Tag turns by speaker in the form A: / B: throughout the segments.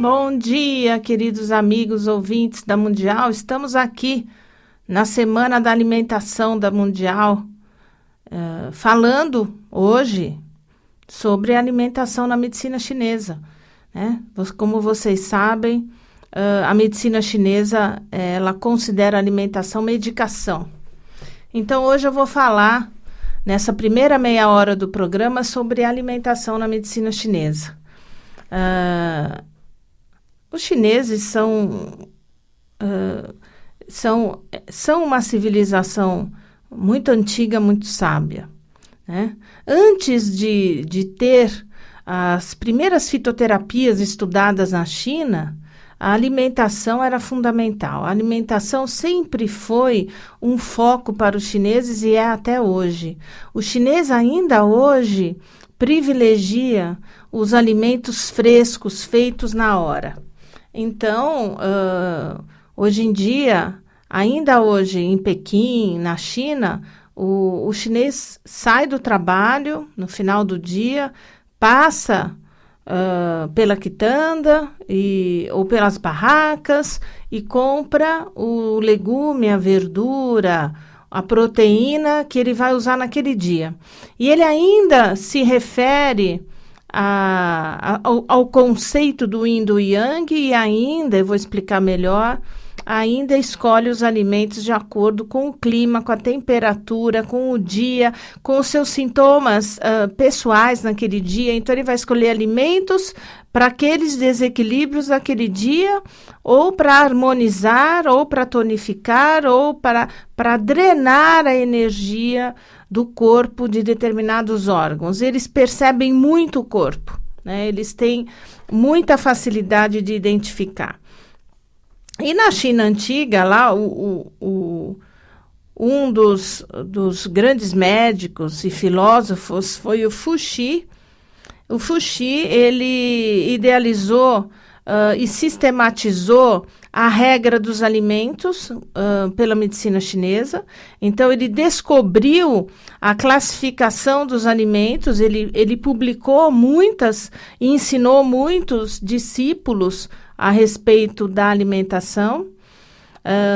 A: Bom dia, queridos amigos ouvintes da Mundial. Estamos aqui na Semana da Alimentação da Mundial, falando hoje sobre alimentação na medicina chinesa, né? Como vocês sabem, a medicina chinesa ela considera a alimentação medicação. Então, hoje eu vou falar, nessa primeira meia hora do programa, sobre alimentação na medicina chinesa. Os chineses são uma civilização muito antiga, muito sábia, né? Antes de ter as primeiras fitoterapias estudadas na China, a alimentação era fundamental. A alimentação sempre foi um foco para os chineses e é até hoje. O chinês ainda hoje privilegia os alimentos frescos, feitos na hora. Então, hoje em dia, ainda hoje em Pequim, na China, o chinês sai do trabalho no final do dia, passa pela quitanda ou pelas barracas e compra o legume, a verdura, a proteína que ele vai usar naquele dia. E ele ainda se refere ao conceito do yin do yang e ainda, eu vou explicar melhor, ainda escolhe os alimentos de acordo com o clima, com a temperatura, com o dia, com os seus sintomas pessoais naquele dia. Então, ele vai escolher alimentos para aqueles desequilíbrios daquele dia, ou para harmonizar, ou para tonificar, ou para drenar a energia do corpo de determinados órgãos. Eles percebem muito o corpo, né? Eles têm muita facilidade de identificar. E na China antiga, lá, um dos grandes médicos e filósofos foi o Fuxi. O Fuxi, ele idealizou e sistematizou a regra dos alimentos pela medicina chinesa. Então, ele descobriu a classificação dos alimentos, ele publicou muitas e ensinou muitos discípulos a respeito da alimentação,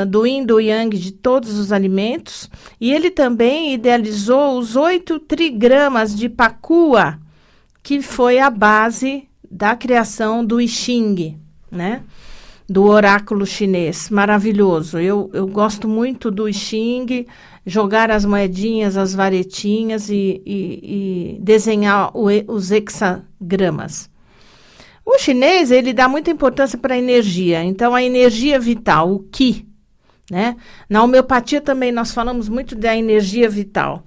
A: do yin, do yang, de todos os alimentos. E ele também idealizou os 8 trigramas de Pakua, que foi a base da criação do I Ching, né? Do oráculo chinês, maravilhoso. Eu gosto muito do I Ching, jogar as moedinhas, as varetinhas e desenhar os hexagramas. O chinês, ele dá muita importância para a energia. Então, a energia vital, o Qi, né? Na homeopatia também nós falamos muito da energia vital.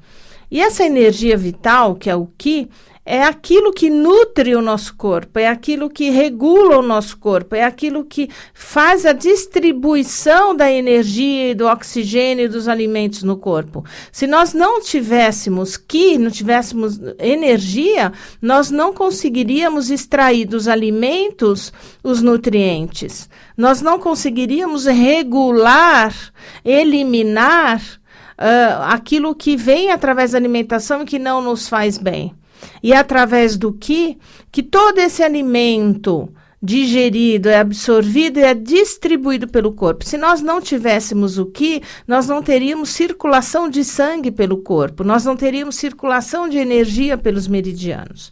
A: E essa energia vital, que é o Qi, é aquilo que nutre o nosso corpo, é aquilo que regula o nosso corpo, é aquilo que faz a distribuição da energia e do oxigênio e dos alimentos no corpo. Se nós não tivéssemos Qi, não tivéssemos energia, nós não conseguiríamos extrair dos alimentos os nutrientes. Nós não conseguiríamos regular, eliminar aquilo que vem através da alimentação e que não nos faz bem. E através do que todo esse alimento digerido, é absorvido e é distribuído pelo corpo. Se nós não tivéssemos o Qi, nós não teríamos circulação de sangue pelo corpo, nós não teríamos circulação de energia pelos meridianos.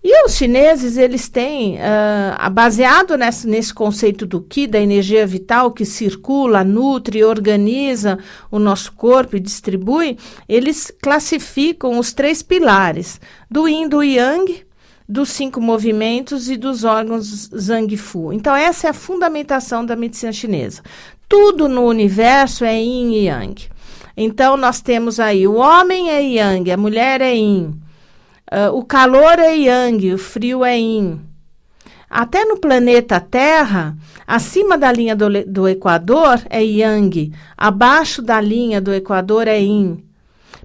A: E os chineses, eles têm, baseado nesse conceito do Qi, da energia vital que circula, nutre, organiza o nosso corpo e distribui, eles classificam os 3 pilares, do Yin, do Yang, dos 5 movimentos e dos órgãos Zhang Fu. Então, essa é a fundamentação da medicina chinesa. Tudo no universo é Yin e Yang. Então, nós temos aí, o homem é Yang, a mulher é Yin. O calor é Yang, o frio é Yin. Até no planeta Terra, acima da linha do Equador é Yang, abaixo da linha do Equador é Yin.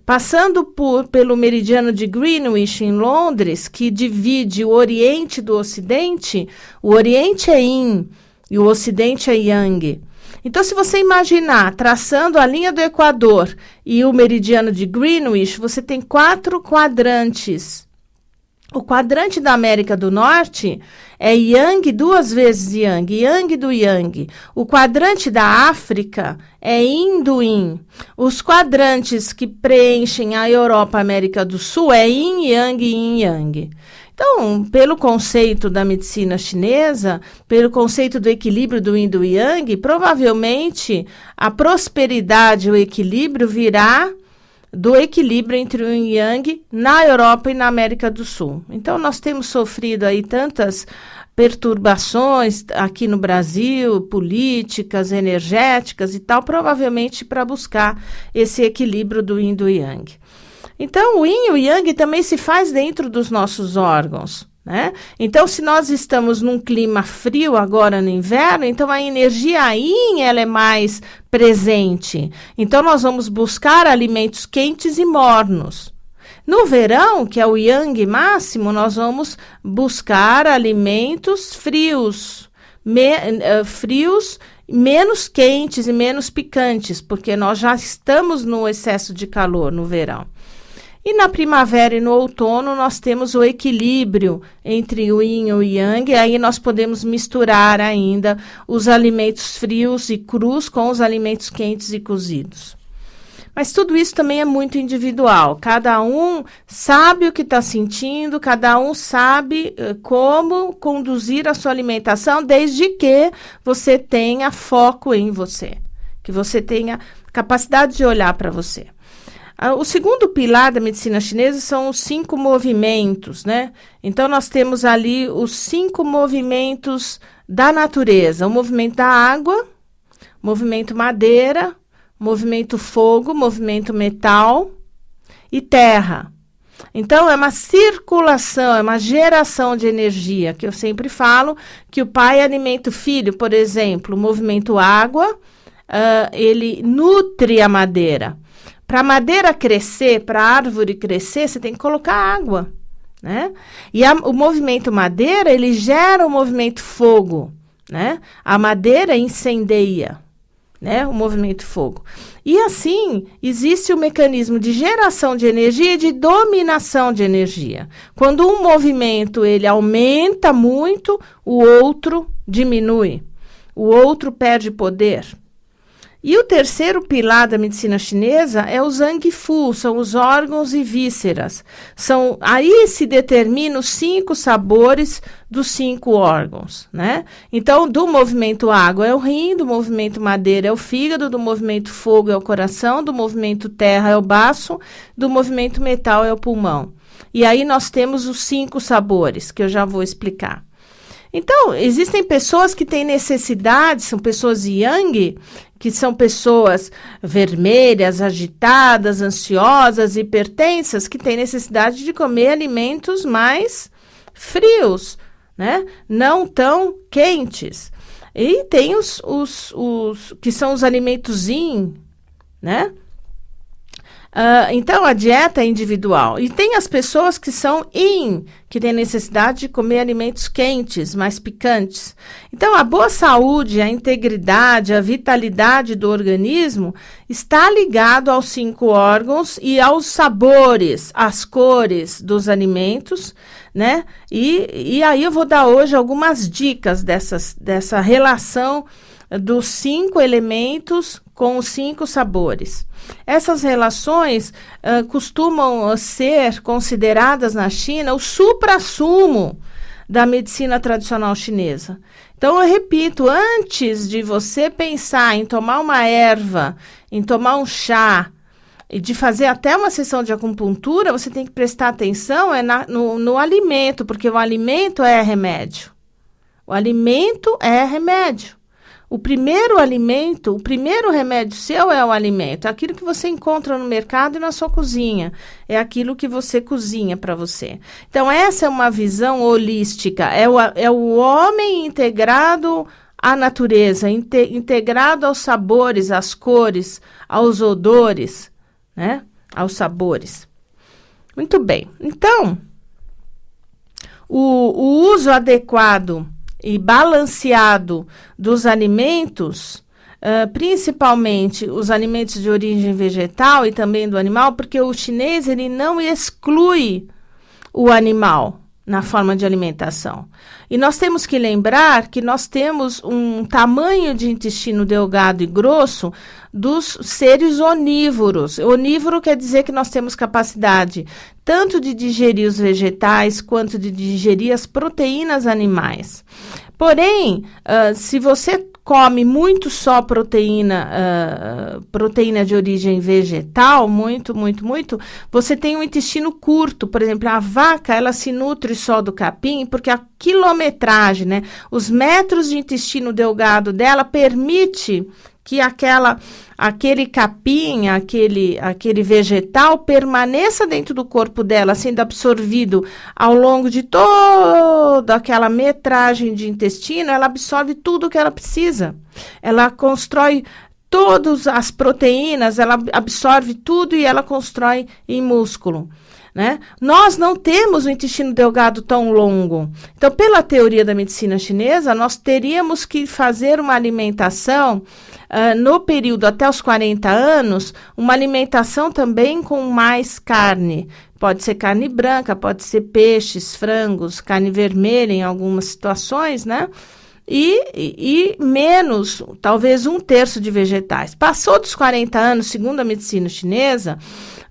A: Passando pelo meridiano de Greenwich, em Londres, que divide o Oriente do Ocidente, o Oriente é Yin e o Ocidente é Yang. Então, se você imaginar traçando a linha do Equador e o meridiano de Greenwich, você tem 4 quadrantes. O quadrante da América do Norte é Yang 2 vezes Yang, Yang do Yang. O quadrante da África é Yin do Yin. Os quadrantes que preenchem a Europa e a América do Sul é Yin Yang, Yin Yang. Então, pelo conceito da medicina chinesa, pelo conceito do equilíbrio do Yin e do Yang, provavelmente a prosperidade, o equilíbrio virá do equilíbrio entre o Yin e Yang na Europa e na América do Sul. Então, nós temos sofrido aí tantas perturbações aqui no Brasil, políticas, energéticas e tal, provavelmente para buscar esse equilíbrio do Yin e do Yang. Então, o Yin e o Yang também se faz dentro dos nossos órgãos, né? Então, se nós estamos num clima frio agora no inverno, então a energia Yin ela é mais presente. Então, nós vamos buscar alimentos quentes e mornos. No verão, que é o Yang máximo, nós vamos buscar alimentos frios, menos quentes e menos picantes, porque nós já estamos no excesso de calor no verão. E na primavera e no outono nós temos o equilíbrio entre o Yin e o Yang, e aí nós podemos misturar ainda os alimentos frios e crus com os alimentos quentes e cozidos. Mas tudo isso também é muito individual, cada um sabe o que está sentindo, cada um sabe como conduzir a sua alimentação, desde que você tenha foco em você, que você tenha capacidade de olhar para você. O segundo pilar da medicina chinesa são os 5 movimentos, né? Então, nós temos ali os 5 movimentos da natureza. O movimento da água, movimento madeira, movimento fogo, movimento metal e terra. Então, é uma circulação, é uma geração de energia, que eu sempre falo que o pai alimenta o filho, por exemplo, o movimento água, ele nutre a madeira. Para a madeira crescer, para a árvore crescer, você tem que colocar água, né? E o movimento madeira, ele gera o movimento fogo, né? A madeira incendeia, né? O movimento fogo. E assim, existe o mecanismo de geração de energia e de dominação de energia. Quando um movimento, ele aumenta muito, o outro diminui. O outro perde poder. E o terceiro pilar da medicina chinesa é o Zhang Fu, são os órgãos e vísceras. Aí se determinam os 5 sabores dos 5 órgãos, né? Então, do movimento água é o rim, do movimento madeira é o fígado, do movimento fogo é o coração, do movimento terra é o baço, do movimento metal é o pulmão. E aí nós temos os 5 sabores, que eu já vou explicar. Então, existem pessoas que têm necessidade, são pessoas yang, que são pessoas vermelhas, agitadas, ansiosas, hipertensas, que têm necessidade de comer alimentos mais frios, né? Não tão quentes. E tem os que são os alimentos yin, né? Então, a dieta é individual. E tem as pessoas que são yin, que têm necessidade de comer alimentos quentes, mais picantes. Então, a boa saúde, a integridade, a vitalidade do organismo está ligado aos 5 órgãos e aos sabores, às cores dos alimentos, né? E aí eu vou dar hoje algumas dicas dessa relação dos 5 elementos com os 5 sabores. Essas relações costumam ser consideradas na China o suprassumo da medicina tradicional chinesa. Então, eu repito, antes de você pensar em tomar uma erva, em tomar um chá, e de fazer até uma sessão de acupuntura, você tem que prestar atenção no alimento, porque o alimento é remédio. O alimento é remédio. O primeiro alimento, o primeiro remédio seu é o alimento. É aquilo que você encontra no mercado e na sua cozinha. É aquilo que você cozinha para você. Então, essa é uma visão holística. É o homem integrado à natureza, integrado aos sabores, às cores, aos odores, né? Aos sabores. Muito bem. Então, o uso adequado e balanceado dos alimentos, principalmente os alimentos de origem vegetal e também do animal, porque o chinês ele não exclui o animal, na forma de alimentação. E nós temos que lembrar que nós temos um tamanho de intestino delgado e grosso dos seres onívoros. Onívoro quer dizer que nós temos capacidade tanto de digerir os vegetais quanto de digerir as proteínas animais. Porém, se você come muito só proteína de origem vegetal, muito, você tem um intestino curto. Por exemplo, a vaca, ela se nutre só do capim, porque a quilometragem, né, os metros de intestino delgado dela permite que aquele capim, aquele vegetal permaneça dentro do corpo dela, sendo absorvido ao longo de toda aquela metragem de intestino. Ela absorve tudo o que ela precisa. Ela constrói todas as proteínas, ela absorve tudo e ela constrói em músculo. Né? Nós não temos um intestino delgado tão longo. Então, pela teoria da medicina chinesa, nós teríamos que fazer uma alimentação, no período até os 40 anos, uma alimentação também com mais carne. Pode ser carne branca, pode ser peixes, frangos, carne vermelha em algumas situações, né? E menos, talvez 1/3 de vegetais. Passou dos 40 anos, segundo a medicina chinesa,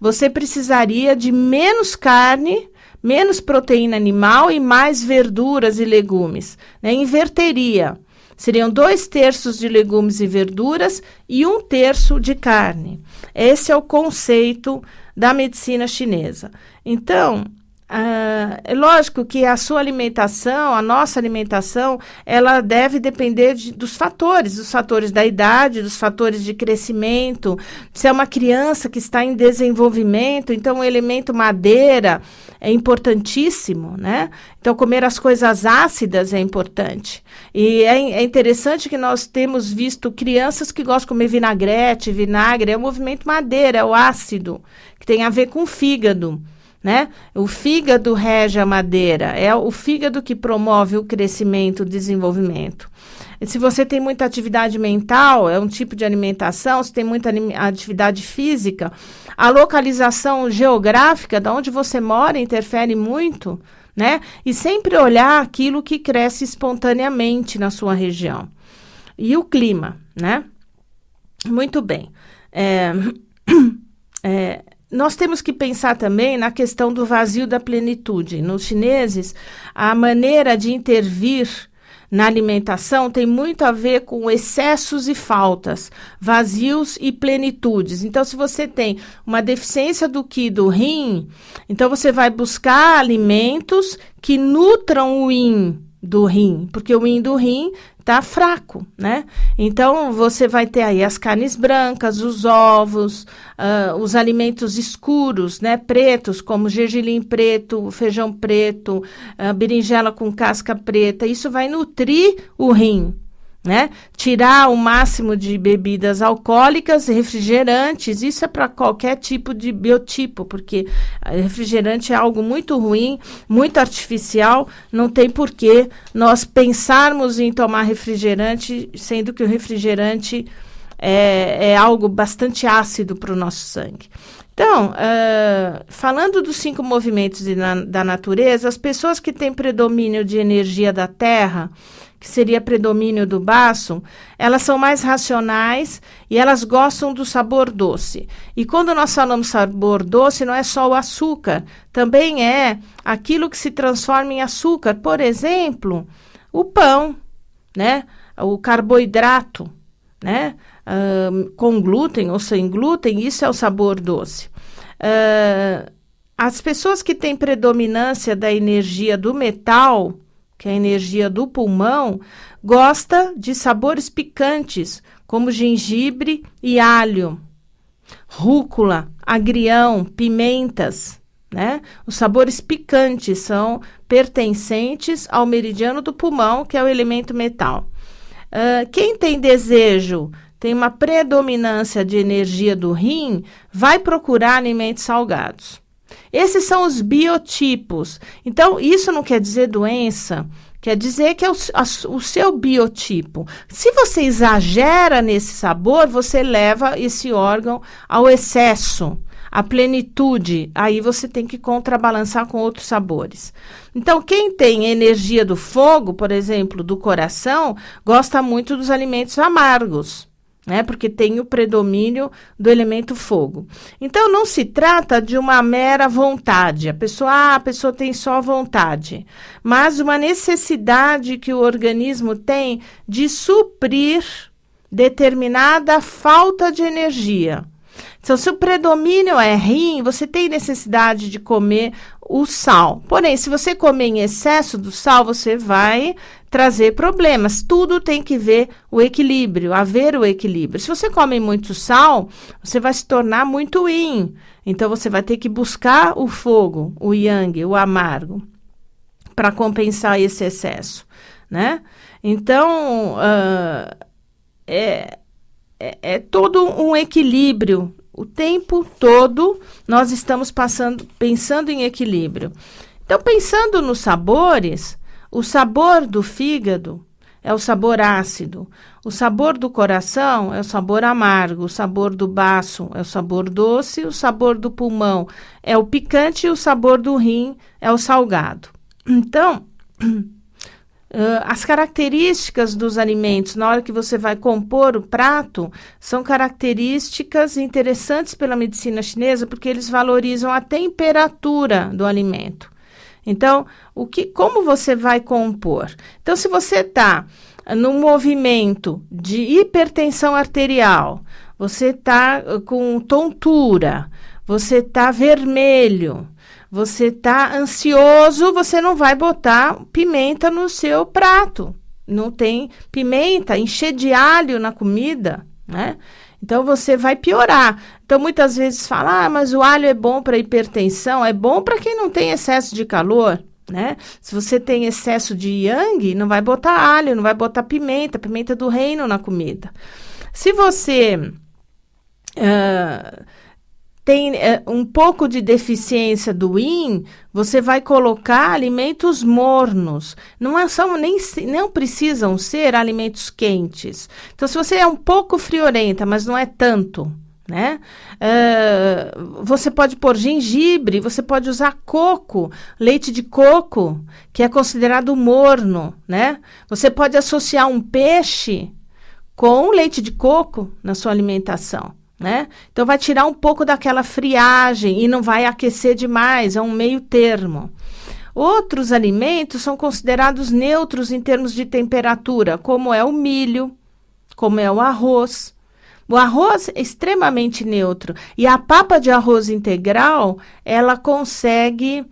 A: você precisaria de menos carne, menos proteína animal e mais verduras e legumes. Né? Inverteria. Seriam 2/3 de legumes e verduras e 1/3 de carne. Esse é o conceito da medicina chinesa. Então, é lógico que a sua alimentação, a nossa alimentação, ela deve depender dos fatores da idade, dos fatores de crescimento. Se é uma criança que está em desenvolvimento, então o elemento madeira é importantíssimo, né? Então, comer as coisas ácidas é importante. E é interessante que nós temos visto crianças que gostam de comer vinagrete, vinagre, é o movimento madeira, é o ácido, que tem a ver com o fígado. Né? O fígado rege a madeira, é o fígado que promove o crescimento, o desenvolvimento. E se você tem muita atividade mental, é um tipo de alimentação, se tem muita atividade física, a localização geográfica de onde você mora interfere muito, né? E sempre olhar aquilo que cresce espontaneamente na sua região. E o clima, né? Muito bem. Nós temos que pensar também na questão do vazio da plenitude. Nos chineses, a maneira de intervir na alimentação tem muito a ver com excessos e faltas, vazios e plenitudes. Então, se você tem uma deficiência do Qi do rim, então você vai buscar alimentos que nutram o Yin do rim, porque o Yin do rim está fraco, né? Então, você vai ter aí as carnes brancas, os ovos, os alimentos escuros, né? Pretos, como gergelim preto, feijão preto, berinjela com casca preta. Isso vai nutrir o rim, né? Tirar o máximo de bebidas alcoólicas, refrigerantes, isso é para qualquer tipo de biotipo, porque refrigerante é algo muito ruim, muito artificial, não tem porquê nós pensarmos em tomar refrigerante, sendo que o refrigerante é algo bastante ácido para o nosso sangue. Então, falando dos 5 movimentos da natureza, as pessoas que têm predomínio de energia da terra, que seria predomínio do baço, elas são mais racionais e elas gostam do sabor doce. E quando nós falamos sabor doce, não é só o açúcar, também é aquilo que se transforma em açúcar. Por exemplo, o pão, né? O carboidrato, né? Com glúten ou sem glúten, isso é o sabor doce. As pessoas que têm predominância da energia do metal, que é a energia do pulmão, gosta de sabores picantes, como gengibre e alho, rúcula, agrião, pimentas, né? Os sabores picantes são pertencentes ao meridiano do pulmão, que é o elemento metal. Quem tem desejo, tem uma predominância de energia do rim, vai procurar alimentos salgados. Esses são os biotipos. Então, isso não quer dizer doença, quer dizer que é o seu biotipo. Se você exagera nesse sabor, você leva esse órgão ao excesso. a plenitude, aí você tem que contrabalançar com outros sabores. Então, quem tem energia do fogo, por exemplo, do coração, gosta muito dos alimentos amargos, né? Porque tem o predomínio do elemento fogo. Então, não se trata de uma mera vontade. A pessoa tem só vontade, mas uma necessidade que o organismo tem de suprir determinada falta de energia. Então, se o predomínio é rim, você tem necessidade de comer o sal. Porém, se você comer em excesso do sal, você vai trazer problemas. Tudo tem que ver o equilíbrio, haver o equilíbrio. Se você come muito sal, você vai se tornar muito yin. Então, você vai ter que buscar o fogo, o yang, o amargo, para compensar esse excesso, né? Então, é todo um equilíbrio. O tempo todo nós estamos pensando em equilíbrio. Então, pensando nos sabores, o sabor do fígado é o sabor ácido, o sabor do coração é o sabor amargo, o sabor do baço é o sabor doce, o sabor do pulmão é o picante e o sabor do rim é o salgado. Então, as características dos alimentos, na hora que você vai compor o prato, são características interessantes pela medicina chinesa, porque eles valorizam a temperatura do alimento. Então, como você vai compor? Então, se você está num movimento de hipertensão arterial, você está com tontura, você está vermelho, você está ansioso, você não vai botar pimenta no seu prato. Não tem pimenta, encher de alho na comida, né? Então, você vai piorar. Então, muitas vezes fala, mas o alho é bom para hipertensão. É bom para quem não tem excesso de calor, né? Se você tem excesso de yang, não vai botar alho, não vai botar pimenta do reino na comida. Se você tem um pouco de deficiência do yin, você vai colocar alimentos mornos. Não precisam ser alimentos quentes. Então, se você é um pouco friorenta, mas não é tanto, né? Você pode pôr gengibre, você pode usar coco, leite de coco, que é considerado morno, né? Você pode associar um peixe com leite de coco na sua alimentação, né? Então, vai tirar um pouco daquela friagem e não vai aquecer demais, é um meio termo. Outros alimentos são considerados neutros em termos de temperatura, como é o milho, como é o arroz. O arroz é extremamente neutro e a papa de arroz integral, ela consegue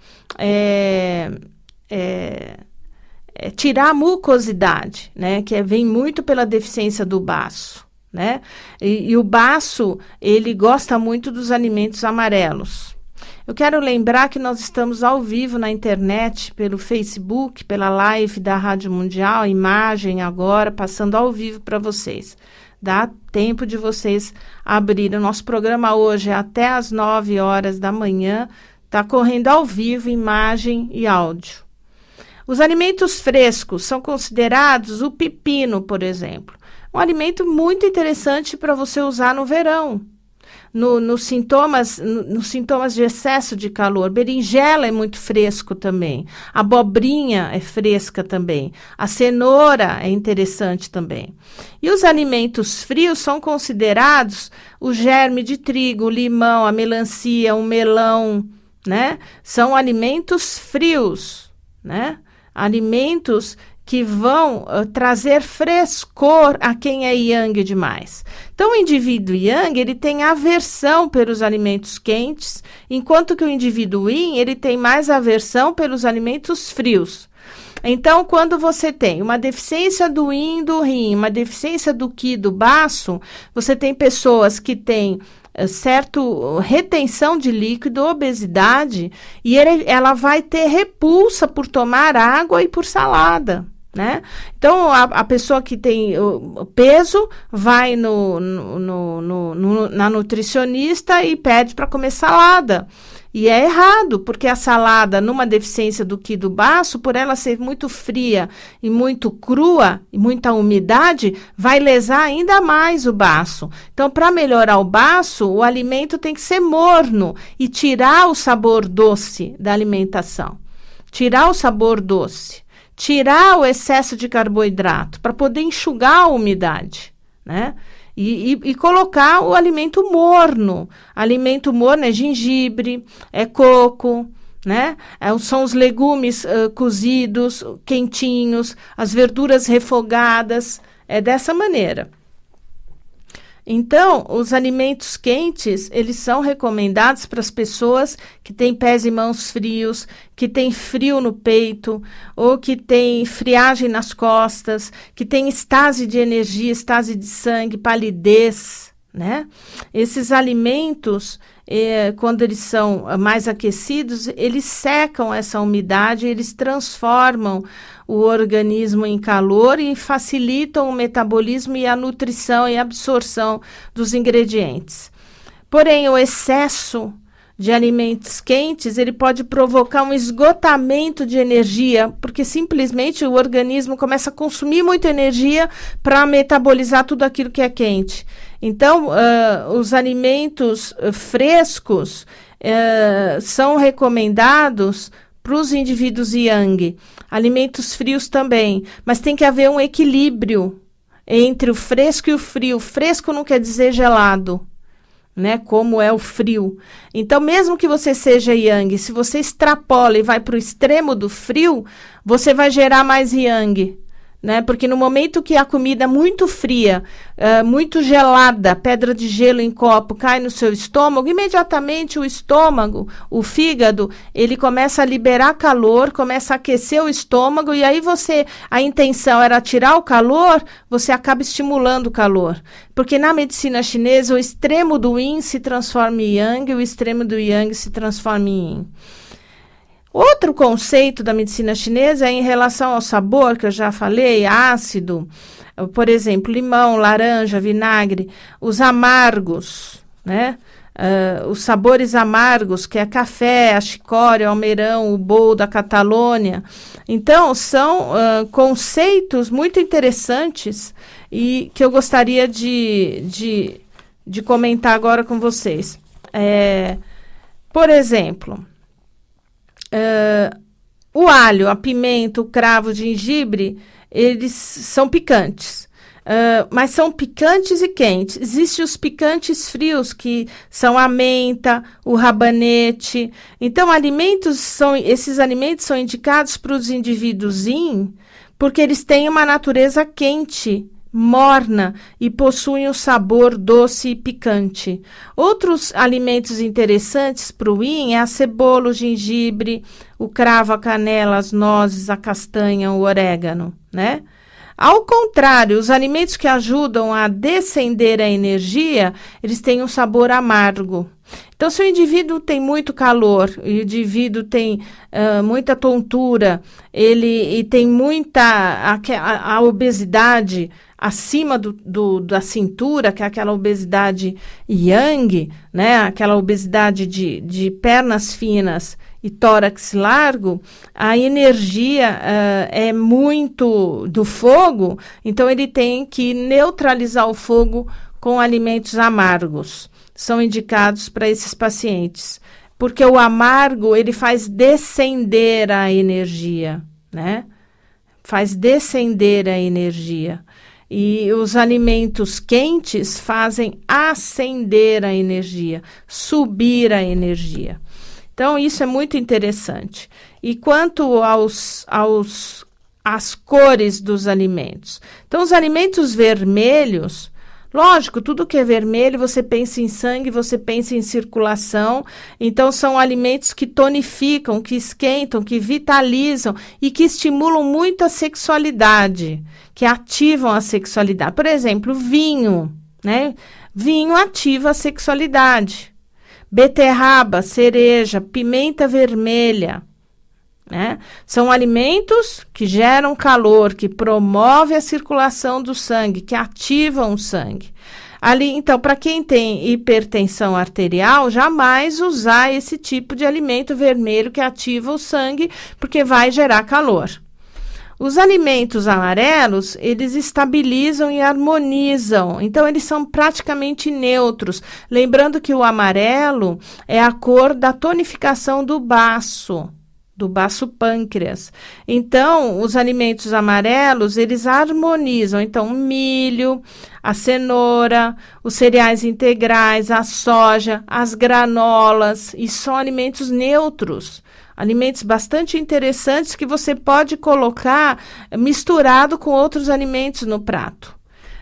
A: tirar a mucosidade, né? Que vem muito pela deficiência do baço, né? E o baço, ele gosta muito dos alimentos amarelos. Eu quero lembrar que nós estamos ao vivo na internet, pelo Facebook, pela live da Rádio Mundial, imagem agora, passando ao vivo para vocês. Dá tempo de vocês abrirem. O nosso programa hoje é até às 9 horas da manhã, está correndo ao vivo, imagem e áudio. Os alimentos frescos são considerados o pepino, por exemplo. Um alimento muito interessante para você usar no verão. Nos sintomas de excesso de calor. Berinjela é muito fresco também. A abobrinha é fresca também. A cenoura é interessante também. E os alimentos frios são considerados o germe de trigo, o limão, a melancia, o melão, né? São alimentos frios, né? Alimentos que vão trazer frescor a quem é yang demais. Então, o indivíduo yang, ele tem aversão pelos alimentos quentes, enquanto que o indivíduo yin, ele tem mais aversão pelos alimentos frios. Então, quando você tem uma deficiência do yin, do rim, uma deficiência do qi, do baço, você tem pessoas que têm certo retenção de líquido, obesidade, e ela vai ter repulsa por tomar água e por salada, né? Então, a pessoa que tem o peso vai na nutricionista e pede para comer salada. E é errado, porque a salada, numa deficiência do Qi do baço, por ela ser muito fria e muito crua, e muita umidade, vai lesar ainda mais o baço. Então, para melhorar o baço, o alimento tem que ser morno e tirar o sabor doce da alimentação. Tirar o sabor doce. Tirar o excesso de carboidrato, para poder enxugar a umidade, né? E colocar o alimento morno. Alimento morno é gengibre, é coco, né? São os legumes cozidos, quentinhos, as verduras refogadas. É dessa maneira. Então, os alimentos quentes, eles são recomendados para as pessoas que têm pés e mãos frios, que têm frio no peito, ou que têm friagem nas costas, que têm estase de energia, estase de sangue, palidez, né? Esses alimentos, quando eles são mais aquecidos, eles secam essa umidade, eles transformam o organismo em calor e facilitam o metabolismo e a nutrição e a absorção dos ingredientes. Porém, o excesso de alimentos quentes, ele pode provocar um esgotamento de energia, porque simplesmente o organismo começa a consumir muita energia para metabolizar tudo aquilo que é quente. Então, os alimentos frescos são recomendados para os indivíduos yang. Alimentos frios também, mas tem que haver um equilíbrio entre o fresco e o frio. Fresco não quer dizer gelado, né? Como é o frio. Então, mesmo que você seja yang, se você extrapola e vai para o extremo do frio, você vai gerar mais yang, né? Porque no momento que a comida muito fria, muito gelada, pedra de gelo em copo, cai no seu estômago, imediatamente o estômago, o fígado, ele começa a liberar calor, começa a aquecer o estômago, e aí a intenção era tirar o calor, você acaba estimulando o calor. Porque na medicina chinesa, o extremo do yin se transforma em yang, e o extremo do yang se transforma em yin. Outro conceito da medicina chinesa é em relação ao sabor, que eu já falei, ácido, por exemplo, limão, laranja, vinagre, os amargos, né? Os sabores amargos, que é café, a chicória, o almeirão, o bol da Catalônia. Então, são conceitos muito interessantes e que eu gostaria de comentar agora com vocês. Por exemplo, o alho, a pimenta, o cravo, o gengibre, eles são picantes. Mas são picantes e quentes. Existem os picantes frios, que são a menta, o rabanete. Então, esses alimentos são indicados para os indivíduos yin, porque eles têm uma natureza quente, morna, e possuem o sabor doce e picante. Outros alimentos interessantes para o yin é a cebola, o gengibre, o cravo, a canela, as nozes, a castanha, o orégano, né? Ao contrário, os alimentos que ajudam a descender a energia, eles têm um sabor amargo. Então, se o indivíduo tem muito calor, o indivíduo tem muita tontura, e tem a obesidade acima da cintura, que é aquela obesidade yang, né? Aquela obesidade de pernas finas e tórax largo, a energia é muito do fogo, então ele tem que neutralizar o fogo com alimentos amargos. São indicados para esses pacientes, porque o amargo, ele faz descender a energia, né? Faz descender a energia. E os alimentos quentes fazem ascender a energia, subir a energia. Então, isso é muito interessante. E quanto às cores dos alimentos? Então, os alimentos vermelhos, lógico, tudo que é vermelho, você pensa em sangue, você pensa em circulação. Então, são alimentos que tonificam, que esquentam, que vitalizam e que estimulam muito a sexualidade, que ativam a sexualidade. Por exemplo, vinho, né? Vinho ativa a sexualidade. Beterraba, cereja, pimenta vermelha, né? São alimentos que geram calor, que promovem a circulação do sangue, que ativam o sangue. Ali, então, para quem tem hipertensão arterial, jamais usar esse tipo de alimento vermelho que ativa o sangue, porque vai gerar calor. Os alimentos amarelos, eles estabilizam e harmonizam, então eles são praticamente neutros. Lembrando que o amarelo é a cor da tonificação do baço pâncreas. Então, os alimentos amarelos, eles harmonizam. Então, o milho, a cenoura, os cereais integrais, a soja, as granolas, e são alimentos neutros. Alimentos bastante interessantes que você pode colocar misturado com outros alimentos no prato.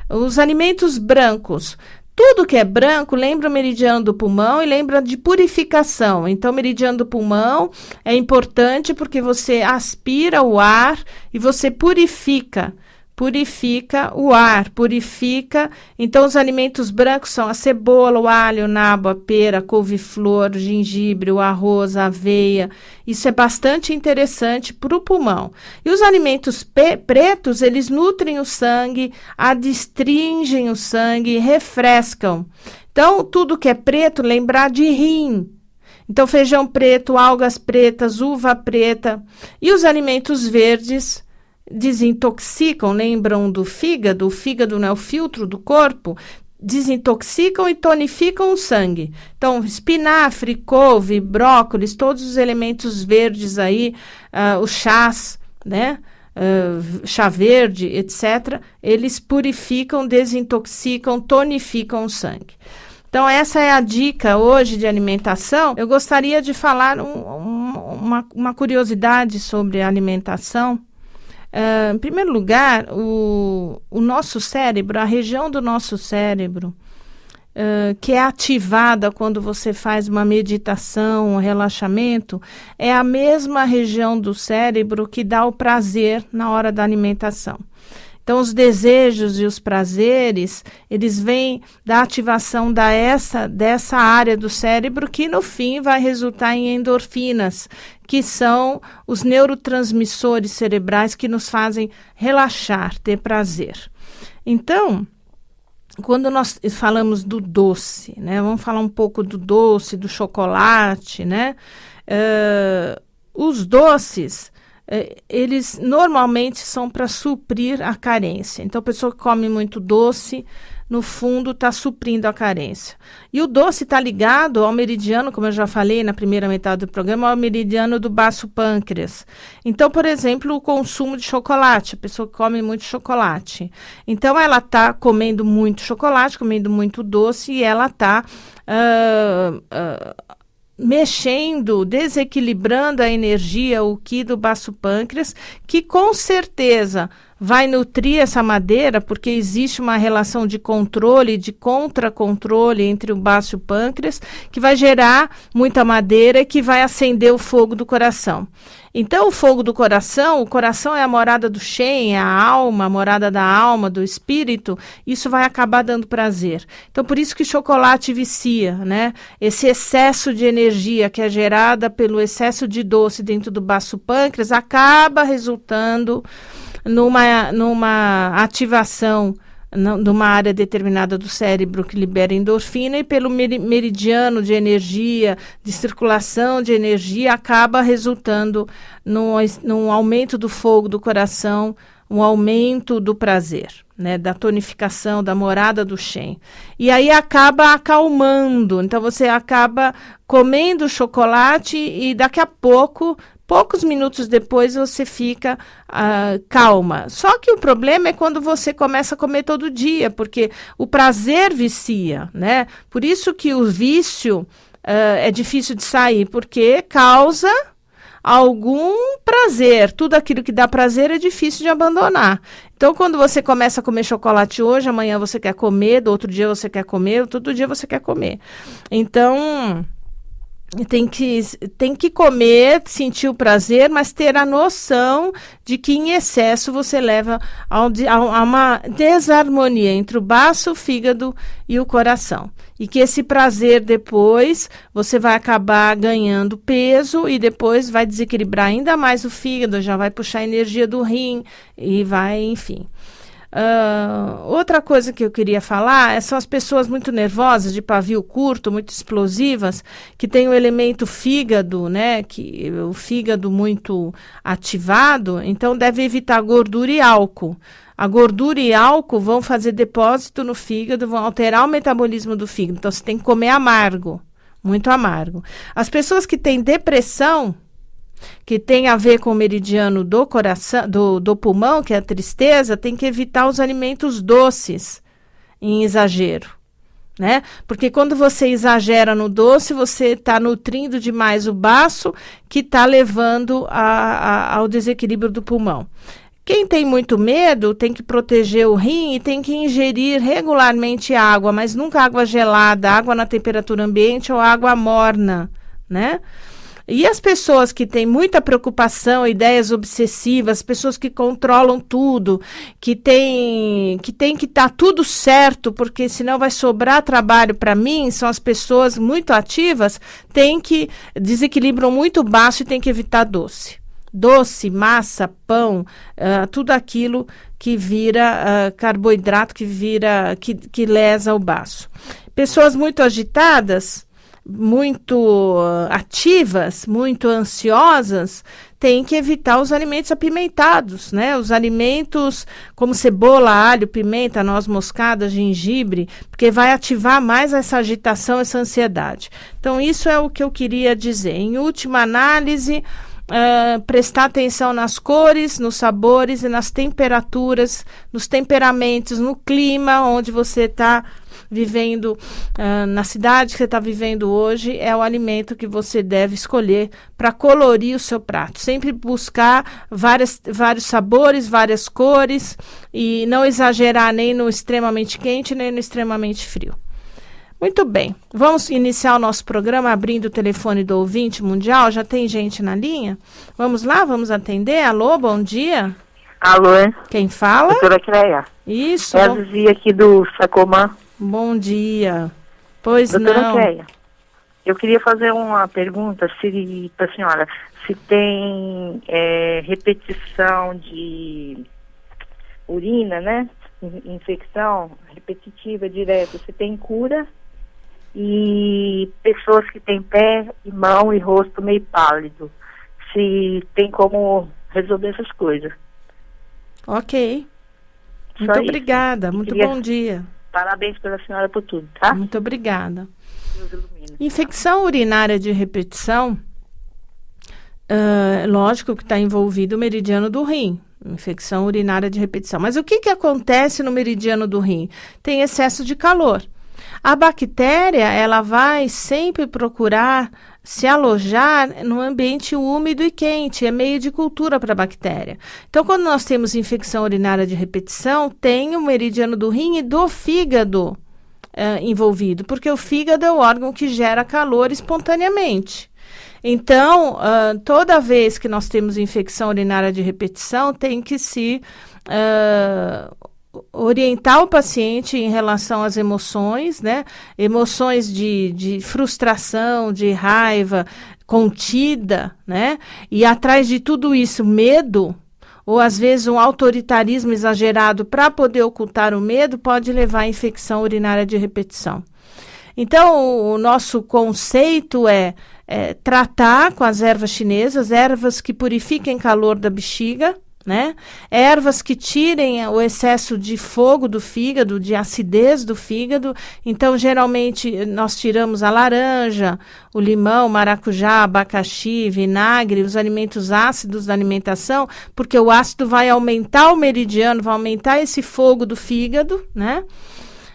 A: Os alimentos brancos. Tudo que é branco lembra o meridiano do pulmão e lembra de purificação. Então, o meridiano do pulmão é importante porque você aspira o ar e você purifica o ar, purifica. Então, os alimentos brancos são a cebola, o alho, o nabo, a pera, a couve-flor, o gengibre, o arroz, a aveia. Isso é bastante interessante para o pulmão. E os alimentos pretos, eles nutrem o sangue, adstringem o sangue, refrescam. Então, tudo que é preto, lembrar de rim. Então, feijão preto, algas pretas, uva preta. E os alimentos verdes desintoxicam, lembram do fígado? O fígado não é o filtro do corpo, desintoxicam e tonificam o sangue. Então, espinafre, couve, brócolis, todos os elementos verdes aí, os chás, né? Chá verde, etc., eles purificam, desintoxicam, tonificam o sangue. Então, essa é a dica hoje de alimentação. Eu gostaria de falar uma curiosidade sobre a alimentação. Em primeiro lugar, o nosso cérebro, a região do nosso cérebro, que é ativada quando você faz uma meditação, um relaxamento, é a mesma região do cérebro que dá o prazer na hora da alimentação. Então, os desejos e os prazeres, eles vêm da ativação dessa área do cérebro que, no fim, vai resultar em endorfinas, que são os neurotransmissores cerebrais que nos fazem relaxar, ter prazer. Então, quando nós falamos do doce, né? Vamos falar um pouco do doce, do chocolate, né? Os doces, eles normalmente são para suprir a carência. Então, a pessoa que come muito doce, no fundo, está suprindo a carência. E o doce está ligado ao meridiano, como eu já falei na primeira metade do programa, ao meridiano do baço pâncreas. Então, por exemplo, o consumo de chocolate, a pessoa que come muito chocolate. Então, ela está comendo muito chocolate, comendo muito doce, e ela está mexendo, desequilibrando a energia, o Qi do baço pâncreas, que com certeza vai nutrir essa madeira, porque existe uma relação de controle, de contra-controle entre o baço e o pâncreas, que vai gerar muita madeira e que vai acender o fogo do coração. Então, o fogo do coração, o coração é a morada do Shen, é a alma, a morada da alma, do espírito, isso vai acabar dando prazer. Então, por isso que chocolate vicia, né? Esse excesso de energia que é gerada pelo excesso de doce dentro do baço pâncreas acaba resultando numa ativação de uma área determinada do cérebro que libera endorfina, e pelo meridiano de energia, de circulação de energia, acaba resultando num aumento do fogo do coração, um aumento do prazer, né, da tonificação, da morada do Shen. E aí acaba acalmando, então você acaba comendo chocolate e daqui a poucos minutos depois você fica calma. Só que o problema é quando você começa a comer todo dia, porque o prazer vicia, né? Por isso que o vício é difícil de sair, porque causa algum prazer. Tudo aquilo que dá prazer é difícil de abandonar. Então, quando você começa a comer chocolate hoje, amanhã você quer comer, do outro dia você quer comer, todo dia você quer comer. Então, tem que comer, sentir o prazer, mas ter a noção de que em excesso você leva a uma desarmonia entre o baço, o fígado e o coração. E que esse prazer depois você vai acabar ganhando peso e depois vai desequilibrar ainda mais o fígado, já vai puxar a energia do rim e vai, enfim. Outra coisa que eu queria falar são as pessoas muito nervosas, de pavio curto, muito explosivas, que tem o elemento fígado, né? O fígado muito ativado, então deve evitar gordura e álcool. A gordura e álcool vão fazer depósito no fígado, vão alterar o metabolismo do fígado. Então, você tem que comer amargo, muito amargo. As pessoas que têm depressão, que tem a ver com o meridiano do coração, do pulmão, que é a tristeza, tem que evitar os alimentos doces em exagero, né? Porque quando você exagera no doce, você está nutrindo demais o baço, que está levando ao desequilíbrio do pulmão. Quem tem muito medo tem que proteger o rim e tem que ingerir regularmente água, mas nunca água gelada, água na temperatura ambiente ou água morna, né? E as pessoas que têm muita preocupação, ideias obsessivas, pessoas que controlam tudo, que tem que estar tudo certo, porque senão vai sobrar trabalho para mim, são as pessoas muito ativas, desequilibram muito baixo e tem que evitar doce. Doce, massa, pão, tudo aquilo que vira carboidrato, que lesa o baço. Pessoas muito agitadas, muito ativas, muito ansiosas, tem que evitar os alimentos apimentados, né? Os alimentos como cebola, alho, pimenta, noz moscada, gengibre, porque vai ativar mais essa agitação, essa ansiedade. Então, isso é o que eu queria dizer. Em última análise, prestar atenção nas cores, nos sabores e nas temperaturas, nos temperamentos, no clima onde você está vivendo, na cidade que você está vivendo hoje, é o alimento que você deve escolher para colorir o seu prato. Sempre buscar vários sabores, várias cores e não exagerar nem no extremamente quente, nem no extremamente frio. Muito bem, vamos iniciar o nosso programa abrindo o telefone do ouvinte mundial. Já tem gente na linha? Vamos lá, vamos atender. Alô, bom dia.
B: Alô,
A: quem fala?
B: Doutora Cleia.
A: Isso.
B: É a Zizi aqui do Sacomã.
A: Bom dia. Pois
B: Doutora
A: não.
B: Cleia, eu queria fazer uma pergunta para a senhora. Se tem repetição de urina, né? Infecção repetitiva, direta, se tem cura? E pessoas que têm pé e mão e rosto meio pálido, se tem como resolver essas coisas.
A: Ok. Muito obrigada. Muito bom dia.
B: Parabéns pela senhora por tudo, tá?
A: Muito obrigada.
B: Deus ilumine.
A: Infecção urinária de repetição, lógico que está envolvido o meridiano do rim. Infecção urinária de repetição. Mas o que acontece no meridiano do rim? Tem excesso de calor. A bactéria, ela vai sempre procurar se alojar no ambiente úmido e quente, é meio de cultura para a bactéria. Então, quando nós temos infecção urinária de repetição, tem o meridiano do rim e do fígado envolvido, porque o fígado é o órgão que gera calor espontaneamente. Então, toda vez que nós temos infecção urinária de repetição, tem que se orientar o paciente em relação às emoções, né? Emoções de frustração, de raiva contida, né? E atrás de tudo isso, medo, ou às vezes um autoritarismo exagerado para poder ocultar o medo, pode levar à infecção urinária de repetição. Então, o nosso conceito é tratar com as ervas chinesas, ervas que purifiquem calor da bexiga, né? Ervas que tirem o excesso de fogo do fígado, de acidez do fígado. Então, geralmente, nós tiramos a laranja, o limão, maracujá, abacaxi, vinagre, os alimentos ácidos da alimentação, porque o ácido vai aumentar o meridiano, vai aumentar esse fogo do fígado, né?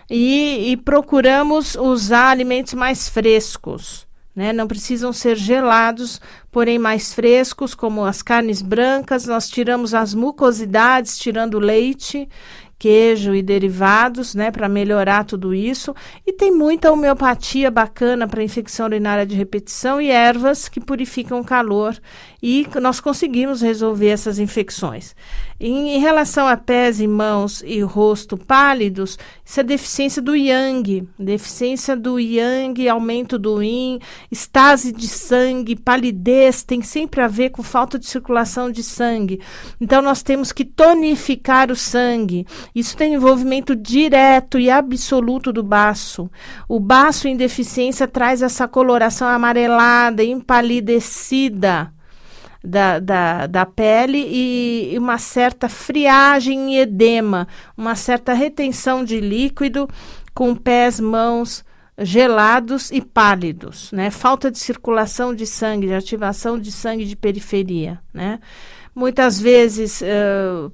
A: E procuramos usar alimentos mais frescos, né? Não precisam ser gelados, porém mais frescos, como as carnes brancas. Nós tiramos as mucosidades, tirando leite, queijo e derivados, né, para melhorar tudo isso. E tem muita homeopatia bacana para infecção urinária de repetição e ervas que purificam o calor. E nós conseguimos resolver essas infecções. Em relação a pés e mãos e rosto pálidos, isso é deficiência do yang. Deficiência do yang, aumento do yin, estase de sangue, palidez, tem sempre a ver com falta de circulação de sangue. Então, nós temos que tonificar o sangue. Isso tem envolvimento direto e absoluto do baço. O baço em deficiência traz essa coloração amarelada, empalidecida da pele e uma certa friagem e edema, uma certa retenção de líquido com pés, mãos gelados e pálidos, né? Falta de circulação de sangue, de ativação de sangue de periferia, né? Muitas vezes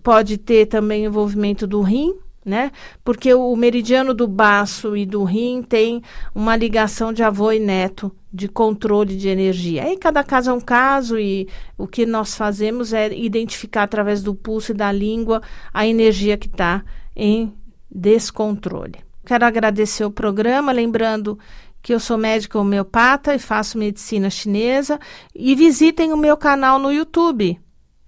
A: pode ter também envolvimento do rim, né? Porque o meridiano do baço e do rim tem uma ligação de avô e neto, de controle de energia. Aí cada caso é um caso e o que nós fazemos é identificar através do pulso e da língua a energia que está em descontrole. Quero agradecer o programa, lembrando que eu sou médica homeopata e faço medicina chinesa, e visitem o meu canal no YouTube,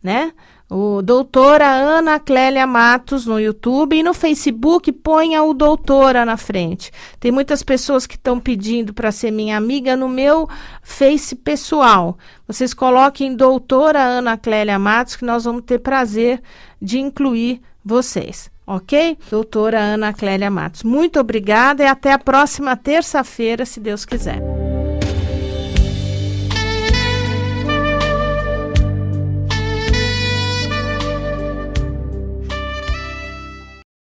A: né? O doutora Ana Clélia Matos no YouTube, e no Facebook ponha o doutora na frente. Tem muitas pessoas que estão pedindo para ser minha amiga no meu Face pessoal. Vocês coloquem doutora Ana Clélia Matos, que nós vamos ter prazer de incluir vocês. Ok? Doutora Ana Clélia Matos. Muito obrigada e até a próxima terça-feira, se Deus quiser.